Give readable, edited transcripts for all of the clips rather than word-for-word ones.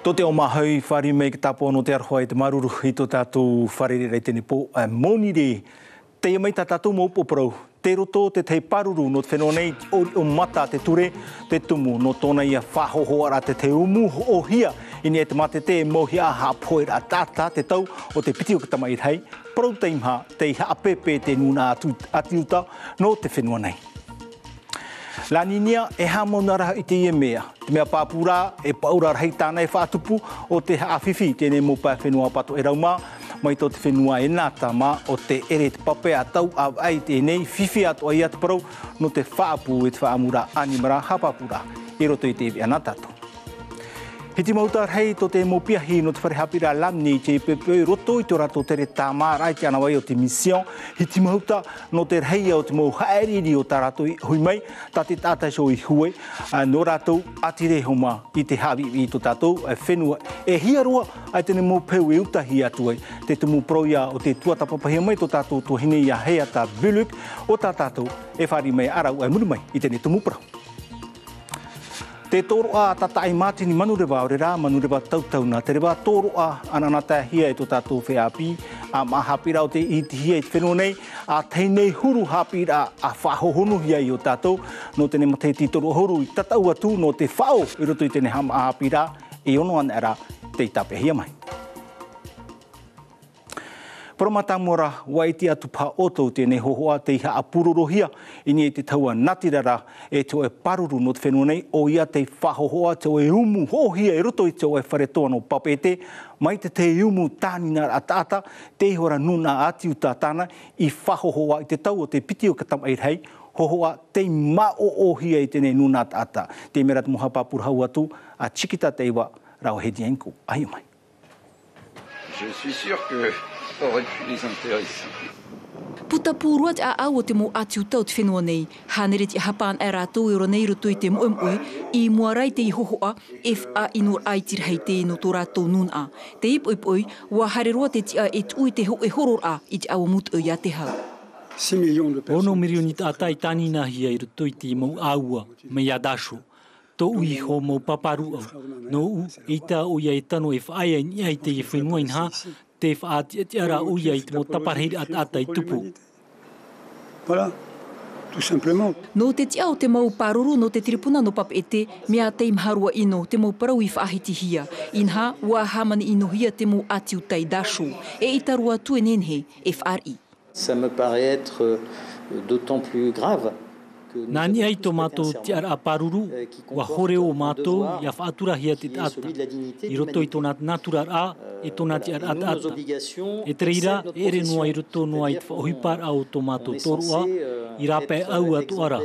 Tote o mahau whare mei ki tapo no te arhoi te maruru i tō tātou whare rei tene po moni re. Te mai tā tātou mō poprau. Te roto te tei paruru no te whenua nei o mata te ture te tumu no tōna ia whahoho ara te umu o hia. Ini e te mate te mohi a hapoera tātā te tau o te piti o katamai rei. Prau teimha te haapepe te nuna atiuta no te whenua nei. La Niña e hamonara i te ie mea. Te mea pāpura e paura rei tāna e whātupu o te haafifi tēnei mō pā whenua pato e rauma. Mai tō te whenua e nāta ma o te ere te pape a tau a ai tēnei whiwhi atu ai atu parau no te whaapu e te whaamura animara hapapura. E roto i te ewe anatato. Hiti mauta rei tō te mōpiahi no te wharehapira lamni te pepe roto i tō rato tere tā mārai te anawai o te mission. Hiti mauta no te rei o te mō haeriri o tā rato i hui mai, tā te tātai so i hue, no rato atire homa i te hawi i tō tātou whenua. E hiaroa ai tene mō peu e utahi atu ai, te tumu proia o te tuatapapahia mai tō tātou tō hine ia hea tā biluk o tā tātou e whari mai arau ai muri mai i tene tumu prau. Te toro a tata ai mātini manurewa o re rā, manurewa tautauna. Te rewa toro a ananata hia e tō tātou wheapi, a mahapira o te iti hia i te whenua nei, a teinei huru hapira a whahohonu hia i o tātou, no tene matei titoro horu i tatau atu no te whao i roto i tene hapira e ono ana ara te itape hia mai. Paramata mora waiti atu pa oto tēnei hohoa te iha a purorohia ini e te taua natirara e te oe paruru no te whenua nei o ia te whahohoa te oe umu hohia e roto i te oe wharetoa no papete mai te umu tānina a tāta te ihora nuna ati uta tāna i whahohoa i te tau o te piti o katamai rei hohoa te mao ohia i tēnei nuna a tāta. Te mera te moha papura hau atu a chikita te iwa rao hedi enku. Ai mai. Je suis sûr que aurait pu les intéresser. Puta pūrua te a au o te mō atu tau te whenua nei. Hānere te hapaan e rātou i ronei roto i te moemoi i mua rai te i hohoa a inur ai tirhei te no tō rātou nun a. Te ipoipoi, wa haere roa te tia e tui te ho e horor a i te awa mutu i a te hau. 1 milioni tātai tānina hia i roto i te mō aua me ia dasho. Tō ui ho mō paparu au. No u, e tā uia e tano e whaia ni ai te i whenua inha, te whaati e te ara uia i te mō taparhiri ata i tupu. Voilà, tout simplement. No te tia o te mau paruru no te tiripuna no papete, mea te imharua ino te mau parau i whaahiti hia. Inha, ua hamani ino hia te mau atiu tai dasho, e itarua tu e nenhe, FRI. Ça me paraît être d'autant plus grave. Nani ai tō mātou te ara paruru, wa hore o mātou ia whaatura hia te ata. I roto i tōna natura a, e tōna te ara ata. E te reira, ere noa i roto noa i te whaohipar au tō mātou tōrua, i rape au atu ara.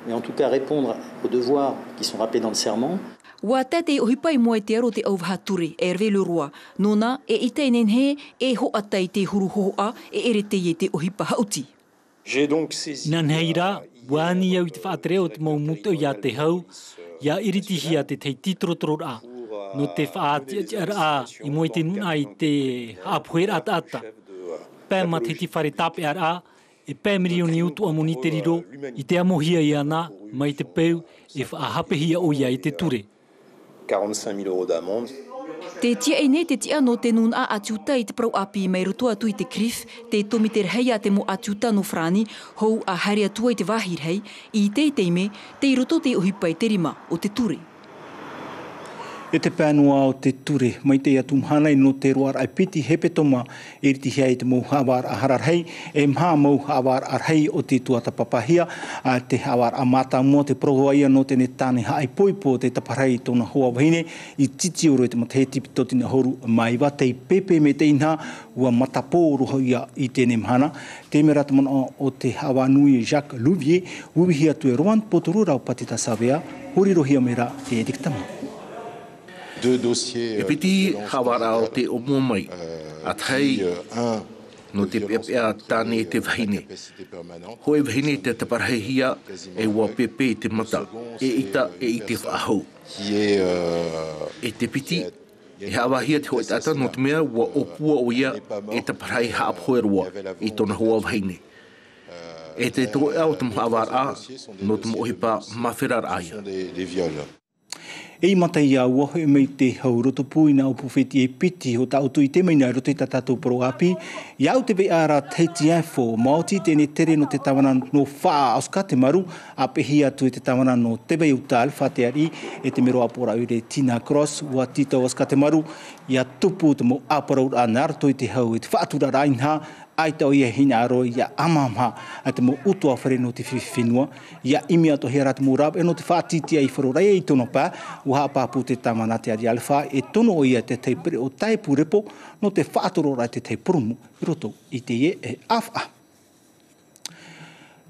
Mais en tout cas répondre aux devoirs qui sont rappelés dans le serment. Wa tētei ohipai moe te aro te auwahature, e rwelu roa. Nōna, e itei nenhe, e ho atai te huru hohoa, e ere te i te ohipa hauti. Nanheira, wāni au i te whaatereo te mau muto i a te hau, ia iritihia te tei titrotoro a. No te whaati a i moe te nuna i te haapuhera ata. Pē ma te whare tape a, e pē milioni utu amoni te riro, i te amohia i ana, mai te peu, e whaahapehia o ia i te ture. 45 000 € d'amende. Te tia e ne te tia no te nun a atiuta i te prau api mai roto atu i te krif, te tomi te rhei a te mo atiuta no frani, hou a haere atua i te wahir hei, i te teime, te i roto te ohipai te rima o te ture. E te pēnua o te ture, mai te atumhanai no te roar ai piti hepe toma e riti hea i te mou hawar a hararhei, e mha mou hawar arhei o te tuata papahia, te hawar a mata mua te prohoaia no tene tāne haai poipo te taparhei tōna hoa wahine, i titi oro e te matahe tipi totina horu maiwa, te pepe me te inha, ua matapō rohoia i tēne mhana. Te mera tamana o te hawa nui Jacques Louvier, uwihi atu e Rowan Potorura o Patita Savea, hori rohia mera e dikitama. E piti hawara o te omo mai, at hei no te pepea tāne te wahine. Hoi wahine te taparhehia e ua pepe te mata, e ita e i te whaahau. E te piti, e hawahia te hoi tata no te mea ua opua o ia e taparhei haapoerua i tona hoa wahine. E te toa au te mhawara no te mohipa mawhirar aia. E mata ia ua he mei te hauroto pui na upu wheti e piti ho ta utu I te meina roto I tatatou pro api. Iau te vei ara TTF o Māoti tēne tere no te tawana no wha auska te maru a pehi atu e te tawana no te vei utal whateari e te mero apora ure Tina Cross ua tito auska te maru ia tupu te mo apora ura narato I te hau e te whaatura rainha ai tau ia hina aro ia amamha a te mo utua whare no te whiwhinua ia imi ato hea rata mōrab e no te whaatitia I wharorai I tono pā ua hapāpū te tamana te ari alwha e tono o ia te teipere o taipu repo no te whaatoro rai te teipurumu I roto I te ie e awha.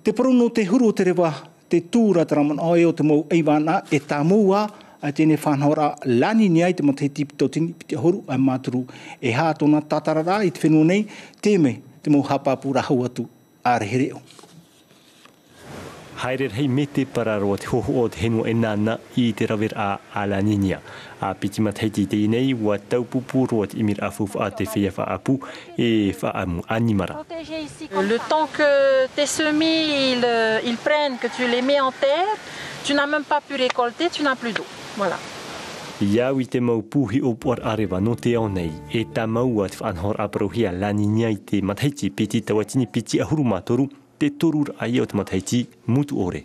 Te paru no te huru o te rewa te tūra taraman oe o te mou eiwana e tā moua a tēne whanhora lani ni ai te matei tipito tini piti horu a māturu e hātona tatarara I te whenua nei tēme te mou hapapura hau atu a rehereo. Haere hei me te pararo te hoho o te henua e nāna I te rawera a La Niña. A piti matei te nei wa taupupuro te imir a fufu a te whea wha apu e wha amu animara. Le temps que tes semis ils prennent, que tu les mets en terre, tu n'as même pas pu récolter, tu n'as plus d'eau. Voilà. Iau I te mau puhi o puar arewa no te au nei e ta mau a te whanhor a parohia La Niña I te matei piti tawatini piti ahuru matoru te torur ai o te matei mutu ore.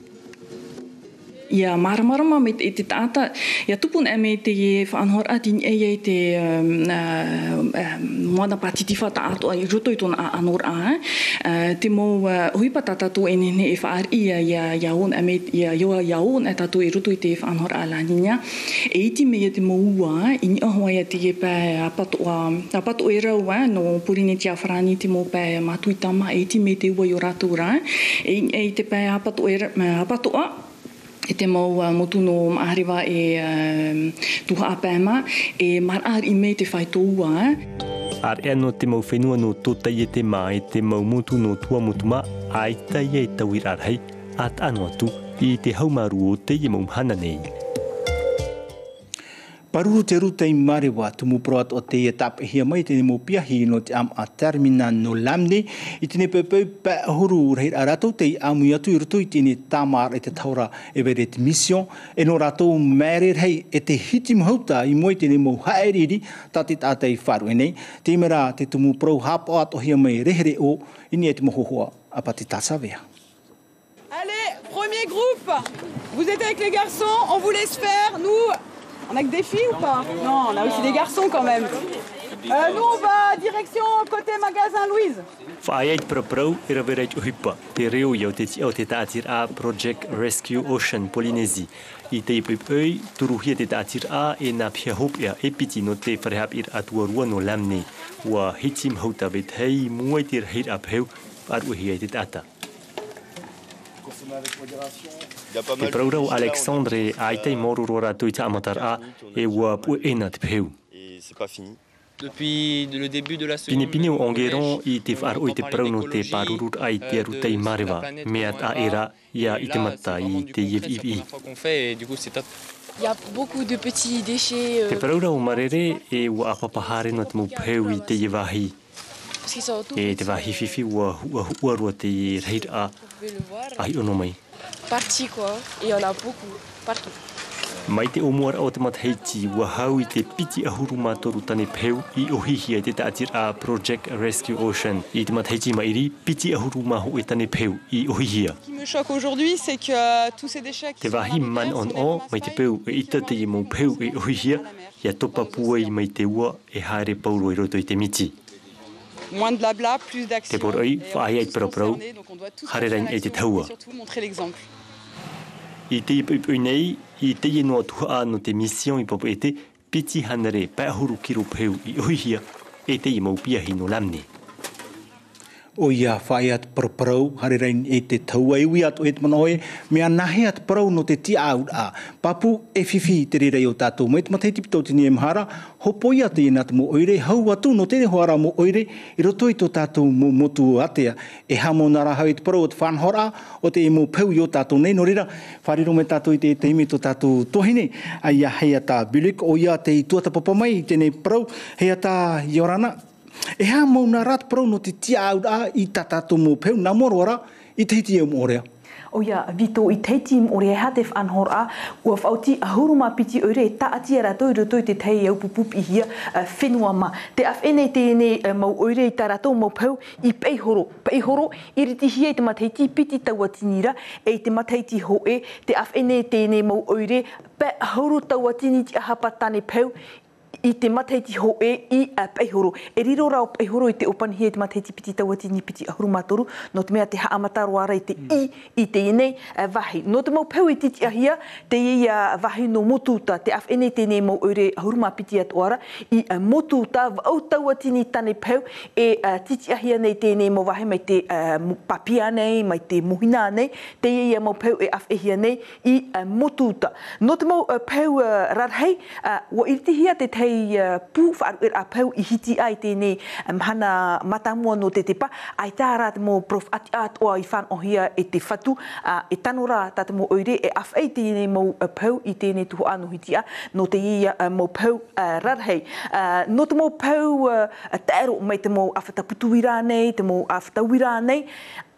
Ia maramarama me te tata ia tupun e me te whanhor atin e te moana patiti whata ato ai roto I tona anor a te mo huipa tatu e nene e whaar ia iaun e me ia iaun e tatu e roto I te whanhor a La Niña e iti me te mo ua I ni ahoa ia te pe apato e rau no purine tia wharani te mo pe matuitama e iti me te ua I o ratura e te pe apato a e te mau motu no maariwa e tuha apema e marar I me te whaitoua. Ar ea no te mau whenua no tōtai e te mā e te mau motu no tua motuma ai tai e tauir arhei at anu atu I te haumaru o te I mau hana nei. Paruru te ruta I marewa tumu proat o te etape hia mai tene mo piahi no te am a termina no lamne I tene pepeu pa huru rei arato te amu atu I roto I tene tamar e te taura e vere te mission e no rato mere rei e te hiti mahauta I moi tene mo haeriri ta te tata I wharu e nei te mera te tumu pro hapo ato hia mai rehere o ini e te mohohoa a pati tasavea. Allez, premier groupe, vous êtes avec les garçons, on vous laisse faire, nous... On a que des filles ou pas? Non, on a aussi des garçons quand même. Nous, on va direction côté magasin Louise. Whaai pro I rawera I uhipa, te reo iau te ti au te tātir a Project Rescue Ocean Polynesia. I te ipipoi, turuhia te tātir a e nā pia hopia e piti no te wharehap Ir atua rua no lamne. Ua hitim hauta vet hei muai te rahir apeu ar uhia te tata. Te praurau Alexandre ai tei moru rora tui ta amatar a e ua pu ena te peu. Depuis le début de la seconde... Pine o engueron I te wharo I te prau no te parurur ai te arutei marewa meat a era ia I te mata I te IFI. Il y a beaucoup de petits déchets. Te praurau marere e ua apapahare no te mo peu I te Iwahi. E te wahi fifi ua rua te reir a ai ono mai. Parti quoi, et il y en a beaucoup, partout. Mai te omuara o te matheiti ua hau I te piti ahuru mātoru tane peu I ohihia te tātir a Project Rescue Ocean. I te matheiti mairi piti ahuru maho e tane peu I ohihia. Ce qui me choque aujourd'hui, c'est que tous ces déchets... Te wahi man on o mai te peu e ita te I mau peu e ohihia ia topa pua I mai te ua e haere pauro I roto I te miti. Moins de blabla, plus d'action. Te poroi, whaai ai prau, harerein e te taua. I te ipu nei, I te inoa tuha no te mission I popo e te piti hanare pēhuru kiro peu I ohihia e te I mau piahi no lamne. O ia whai at parau, harerein e te taua iwi ato e te manoe, mea nahe at parau no te tia aut a. Papu e whiwhi te rerei o tātou. Mo e te matei tipito tini e mahara, hopoi ate e nā te mo oire, hau atu no tene hoara mo oire, I roto I tō tātou mo motu atea. E hamo nara hau e te parau o te whanhora, o te e mo peu I o tātou nei. No rira, whariro me tātou I te teimi tō tātou tohine, a ia hei ata bilik, o ia te I tuata papamai, tēnei parau, hei ata Iorana. E ha mau nā rat parau no te tia au a I tatato mo peu, nā moro ara, I te hiti e mo orea. o ia vito I te team o re hatef anhora ua whauti ahuruma piti ore taati ara toi roto te tei au pupup I hia whenua ma. Te awhene tēne mau oire I taratou mau pau I peihoro. Peihoro I riti hia I te mataiti piti tauatinira e te mataiti hoe te awhene tēne mau oire pe ahuru tauatini ti ahapatane pau I te mataiti hoe I peihoro. E riro rao peihoro I te opanihia te mataiti piti tauatini piti ahuru matoru no te mea te haamataru ara I te I te inei vahi. No te mau pau I titi ahia te ia vahi no motuta te awhene tēne mau oire ahuru ma piti atoara I motuta au tauatini tane pau e titi ahia nei tēne mau vahi mai te papia nei, mai te muhina nei, te ia mau pau e awhehia nei I motuta. No te mau pau rarhei, wa irtihia te tei pū whaaruer a pau I hiti ai tēnei hana matamua no te tepa, ai tāra te mō prof ati atoa I whanohia e te whatu, e tanora tā te mō oire e awhai tēnei mō pau I tēnei tuho anu hitia, no te ia mō pau rarhei. No te mō pau tēro mai te mō awhataputuira nei, te mō awhatawira nei,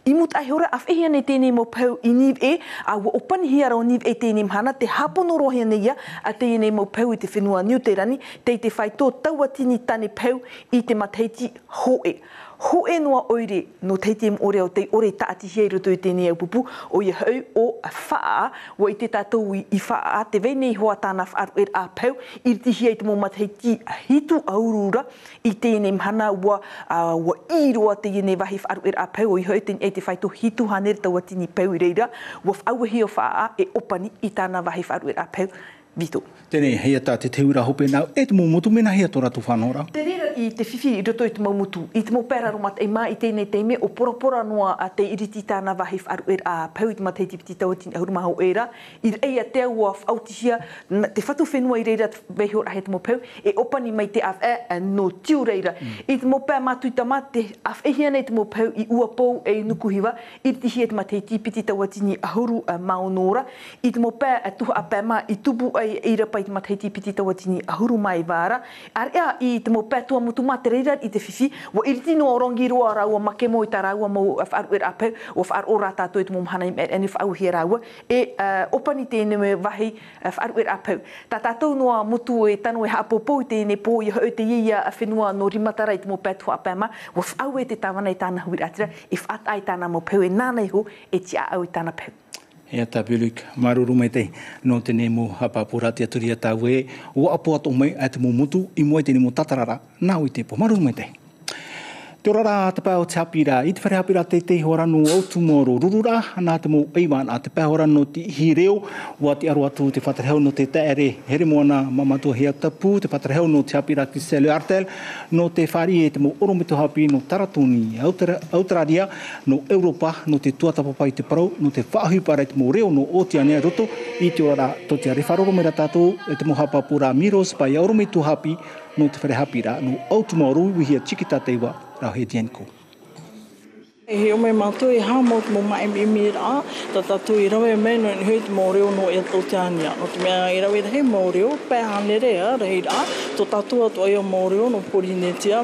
I mut ai hora awhehia nei tēnei mō pau I niv e, a ua opanihia rao niv e tēnei mhana, te hapono rohia nei ia, a tēnei mō pau I te whenua New Terani, te whaitō tauatini tane pau I te mataiti hoe. Hoe noa oire no teiti ore o te ore taati hia I roto I tēnei au pupu, o ia hau o whaa, wa I te tātou I whaa, te veinei hoa tāna whaaruer a pau, I riti hia I te mō mataiti hitu aurura, I tēnei mhana wa iroa te ienei wahi whaaruer a pau, o I hau tēnei te whaito hitu hanere tauatini pau I reira, wa whauahi o whaa e opani I tāna wahi whaaruer a pau. Vito. Tēnei hea tā te teura hope nau, e te mūmutu mena hea tō ratu whanora? Te rera I te whiwhi I roto I te mūmutu, I te mō pēraro mat e mā I tēnei teime o porapora noa a te iriti tāna wahi whaaruer a pau I te mataiti piti tauatini ahuru maho era, I eia te ua whautihia, te whatu whenua I reira vehi ora he te mō pau, e opani mai te no tiu reira. I te mō pēr mātuita mā, te awhehia nei te mō pau I ua pou e nukuhiwa, I riti hia te mataiti piti tauatini ahuru maonora, I te mō pēr tuha a pēr mā I tupu I rapa I te mataiti piti tauatini ahuru mai vāra. Area I te mō pētua mutu mā te reira I te whiwhi, wa iriti no orongi roa raua make mo I tā raua mō whaaruer a pau, o whaarora tātou I te mō mhana I mea ane whaauhia raua, e opani tēne me wahi whaaruer a pau. Tā tātou noa mutu e tanu e haapopo I tēne pō I hau te ia whenua no rimatara I te mō pētua a pēma, wa whaau e te tāwana I tāna huira atira, e whaatai tāna mō pau e nānei ho, e tia au I tāna pau. Hea tā Bilik, maruru mai te, no tēnei mō hapapura te aturia tāu e, o apo ato mai a te mō mutu, I mua tēnei mō tatarara, nāu I te po, maruru mai te. Te orara te pāo te hapira, I te whare hapira te horanu o tumoro rurura, nā te mō eiwan a te pāhora no te hireo, wa te aru atu te whatarehau no te taere, here moana mamatua hea tapu, te whatarehau no te hapira ki Selu Artel, no te whari e te mō orometo hapi no Taratuni, Australia, no Europa, no te tuatapapai te parau, no te whaahupara te mō reo no Otianea roto, I te orara to te arewharoro mera tātou, e te mō hapapura Miros, pai orometo hapi, no te whare hapira, no Autumaru, wihia Chikita Teiwa, rau he Tienko. He o me mātou e hā mō te mō maimi rā, tā tātou I rawe mei no hui te mō reo no e tō te ania. No te mea I rawe hei mō reo, pēhane rea, rei rā, tō tātou atu ai o mō reo no Polinesia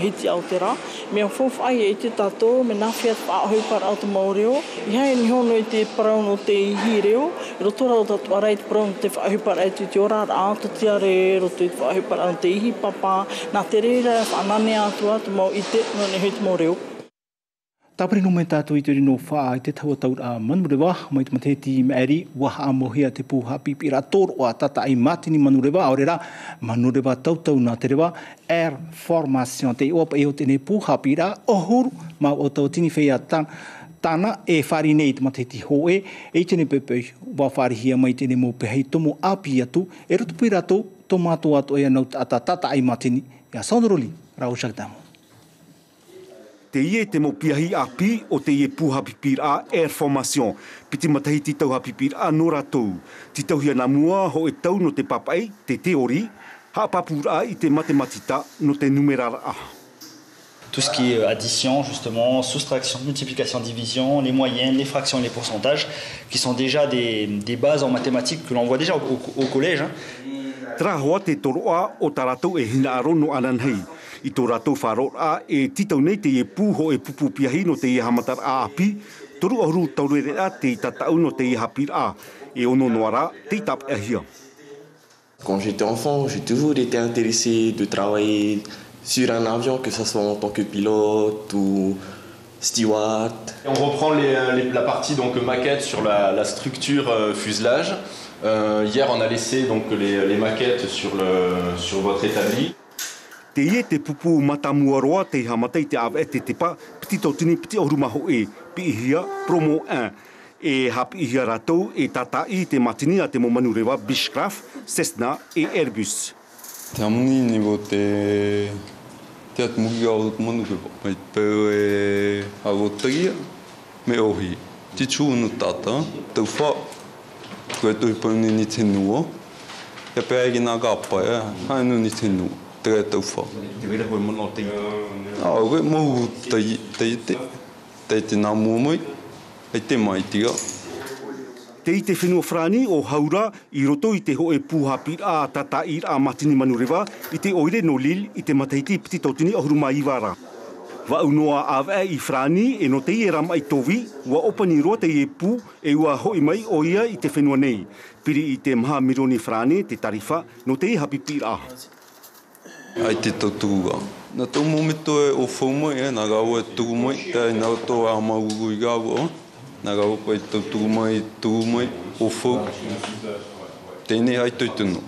hiti Aoteara. Mea whowhai e te tātou, me nāwhia te pāhoi para au te mō reo. I hei ni hono I te parau no te ihi reo, I roto rao tātou arai te parau no te whaahoi para e te ora rā, te tiare, roto I te whaahoi para no te ihi papa, nā te reira, whanane atua, te mō I te, no ne hui te mō reo. Tāpari no mai tātou I te rino whaa I te taua taura manurewa, mai te mateti meeri, waha a mohia te pūha pipira tōro o a tata I matini manurewa, aurera manurewa tautau nā te rewa, air formation te opa e o tene pūha pira, ohuru, mau o tau tini whea tāna e whari nei te mateti hoe, e tene pepei, wa whari hia mai tene mō pehei tomo api atu, e roto pira tō, tō mātou atu e anau tata I matini, ia saunaroli, rau shaktamu. Te ie te mo piahi a pi o te ie puha pipira air formation. Piti matahi ti tau ha pipira no ratou. Ti tau hia na mua ho e tau no te papai, te teori, ha papura I te matematika no te numerara a. Tout ce qui est addition, justement, soustraction, multiplication, division, les moyennes, les fractions et les pourcentages, qui sont déjà des bases en mathématiques que l'on voit déjà au collège. Tra hoa te toroa o taratou e hina aro no ananhei. I tō rātou wharoa e titau nei te e pūho e pupu piahi no te e hamatar a api, toru oru taurere a te tatau no te hapira e ono noara te tap ahia. Quand j'étais enfant, j'ai toujours été intéressé de travailler sur un avion, que ce soit en tant que pilote ou steward. Et on reprend la partie donc maquette sur la structure fuselage. Hier, on a laissé donc les maquettes sur votre établi. Te ie te pupu matamuaroa te hamatai te ave te pa piti tautini piti orumaho e pihia promo 1 e hapihia ratou e tatai te matini a te momanurewa Beechcraft, Cessna e Airbus. Te amuni nivo te atmuki au manurewa. Mai peu e awotagia me ohi. Tichu no tata, tau wha, koe tui pauni ni te nua. Ia pēa ki nā kāpa e, hainu ni te nua. Te gai tau wha. Te wera koe mono te koe mahu te nā mua mai, ei te mai tia. Te i te whenua whrani o haura i roto i te hoe pūhapi a tata i a matini manurewa i te oire no lil i te mataiti piti tautini ahuruma i wara. Wa unoa awe i whrani e no te i e rama i towi, wa opani roa te i e pū e ua hoi mai o ia i te whenua nei. Piri i te maha mironi whrani te tarifa no te i hapi pira. Ai te tautuga. Nā tau momito e o whaumai e, nā gau e tugu mai, e nā tau a maugu i gawa. Nā gau pai tautugu mai, tugu mai, o whau. Tēnei ai tau tunu.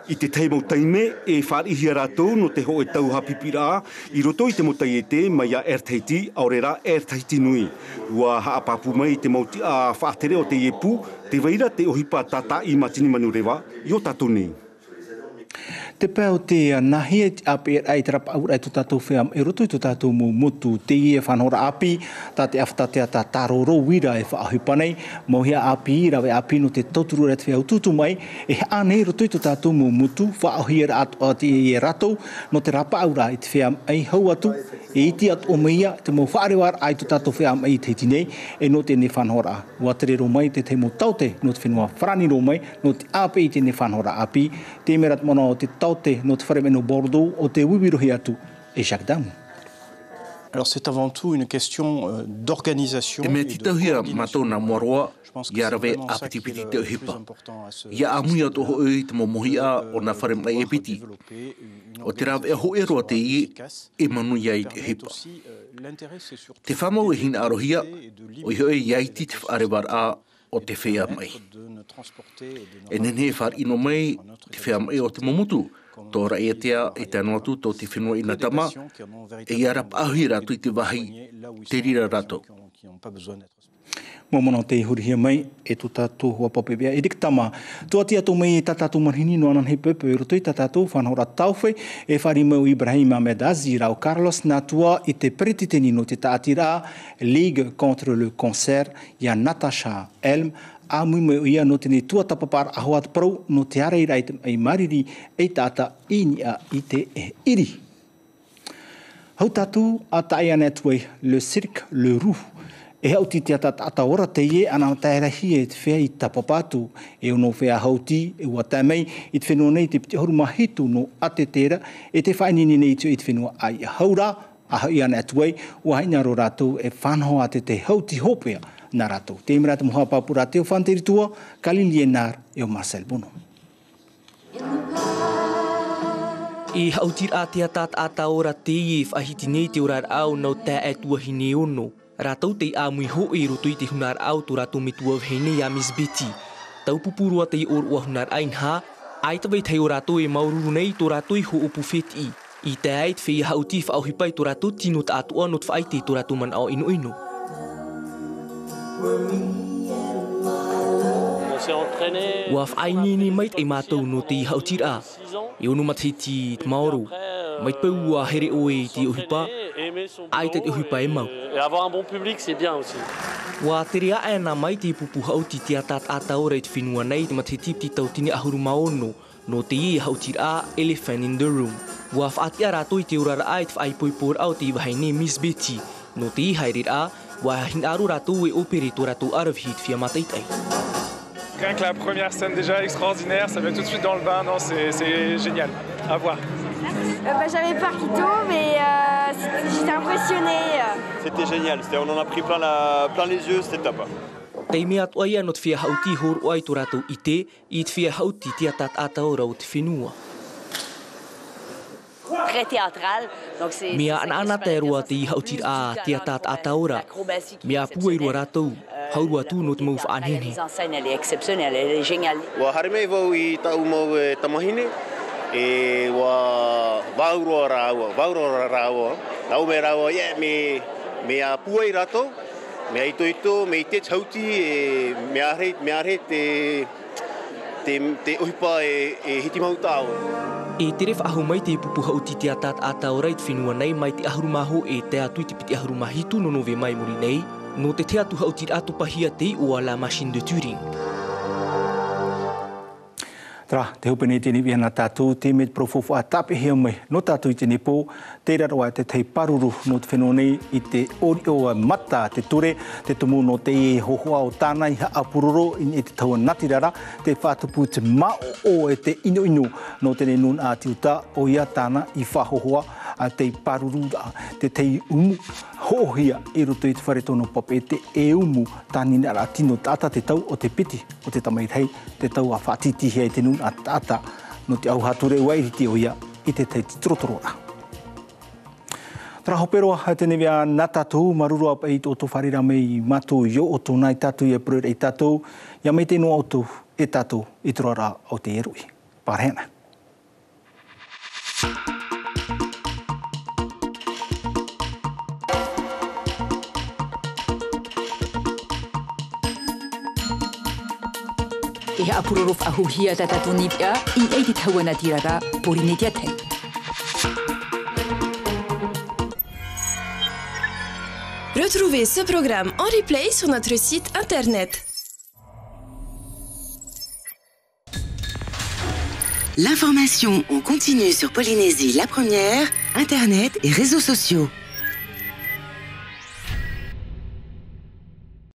I te teimau taime e whaarihia rātou no te ho e tau hapipira i roto i te motai e te mai a Airtaiti, aurera Airtaiti nui. Ua haapapu mai i te mauti a whaatere o te iepu, te waira te ohipa tata i matini manurewa, i o tātou nei. Te pēo te nahi api ai te rapa aura e tu tātou wheam e roto i tu tātou mō motu te i e whanhora api, tā te awhatatea tā tāroro wira e whaahupanei, mohia api i rawe api no te tauturu re te whiau tutu mai, e ane roto i tu tātou mō motu, whaahuia ati i e ratou, no te rapa aura i te wheam ei hau atu, e iti atu o meia, te mō whaarewar ai tu tātou wheam ei te tinei, e no te ne whanhora. Ua tere ro mai te te mō taute, no te whenua whrani ro mai, no te api i te ne whanhora api, te merat mono o te taute no te wharemeno Bordeaux o te wiwirohi atu e Jacques Damu. Alors c'est avant tout une question d'organisation et de coordination. Ia rawe apitipiti te hipa. Ia amuia toho e te momohia o na wharemai e piti. O te rawe ho e roa te i e manu iai te hipa. Te whamau e hina arohia o i hoi iai ti te wharewar a o te whea mai. E nene e whar ino mai te whea mai o te momutu. Tōra e tea e te anuatu tō te whenua ina tama e ia rap ahi ratu i te wahi te rira rato. Momono te hurihia mai e tu tātou hua papebea e diktama. Tuatia tō mai e tātou marhini no anan he pepe e roto i tātou whanhora tauwhai e whari mau Ibrahim Ahmed Azi rau Carlos Natua i te perititeni no te tātira Ligue contre le Cancer ia Natasha Elm a mui mai ia no tene tuatapapar ahoat prou no te arei rai ai mariri e tāta inia i te iri. Hau tātou a taia netway le cirque le roux. E hauti te ata ora te ie ana tairahi e te whea i tapapatu e ono whea hauti e ua tamei i te whenua nei te piti horuma hitu no ate tera e te whainini nei tu i te whenua ai haura a hau iana atuai ua hainaro rātou e whanho ate te hauti hopea na rātou. Te imera te moha papura te o whanteritua, Kalili Enar e o Marcel Bono. I hautir a te atat ata ora te ie whahiti nei te orar au nau te atua hine ono. Rātou te āmui ho e roto i te hunar au tō rātou me tua vhene a Miss Betty. Tau pupurua te i or ua hunar ainha, ai tawai tei o rātou e maururu nei tō rātou i ho upu wheti. I te ait whi hauti whaauhipai tō rātou tino ta atua not whaite tō rātou man au ino ino. Ua whaini ni mait e mātou no te i hautir a. E ono matiti te maoro. Mai pau ua here oe te ohipa. Ai te ohipa e mau. Et avoir un bon public, c'est bien aussi. Wa tere a na mai te pupu hauti te atat ata ora i te whenua nei te matiti ti tautini ahuru maono. No te i hautir a Elephant in the Room. Wa whaati a rātou i te urara ai te whaipoipor au te i wahaine Miss Betty. No te i hairir a, wa hin aru rātou e opere tō rātou arawhi te whia mataitai. Rien que la première scène déjà extraordinaire, ça met tout de suite dans le bain, non, c'est génial. À voir. J'avais peur qu'il tombe et j'étais impressionnée. C'était génial, on en a pris plein les yeux, c'était top. Tei mea atu ai anot fia hauti hor oai tu rātou i te, i te fia hauti tia tat ataora o te whenua. Très théâtral. Donc c'est Mea ana te rua te i hauti a tia tat ataora. Mea pua i rua rātou, haurua tū no te mau whaanhene. La mise en scène, elle est exceptionnelle, elle est géniale. Wa haremei vau I tau mau tamahine, e wa vaurua rāua. Tau me rāua, me a pua I rātou, me a ito, me I te chauti, me are te ohipa e hiti mau tāo. E te ref ahu mai te pupu hauti te atat ataora I te whenua nei mai te ahurumaho e te atu I te piti ahurumahitu no nove mai muri nei, no te atu hauti ato pahia te o la machine de Turing. Tra, te hupene tēne viana tātou, te me profofo a tape hea mai, no tātou I te nepo, te raro a te tei paruru no te whenua nei I te ori o mata, te ture, te tumu no te hohoa o tāna I haapururo I te taua natirara, te whātupu te mao o e te inu no tēne nun a tiuta o ia tāna I whahohoa a te paruru, te tei umu hohia I roto I te wharetono pape, te e umu tāni nara tino tāta te tau o te piti, o te tamairhei, te tau a whātitihi e te nun a tāta no te au hature wairiti o ia I te tei titrotorora. Tra hoperoa ha tēne mea nā tātou maruru apa I tō wharira mei mātou yo o tō nai tātou I a preur e tātou, ia mei te noa o tō e tātou I trora o te erui. Parhena. E haapuroro whahuhia tātou nipia I ei te tauana tirara porinetia tei. Retrouvez ce programme en replay sur notre site internet. L'information en continu sur Polynésie la première, internet et réseaux sociaux.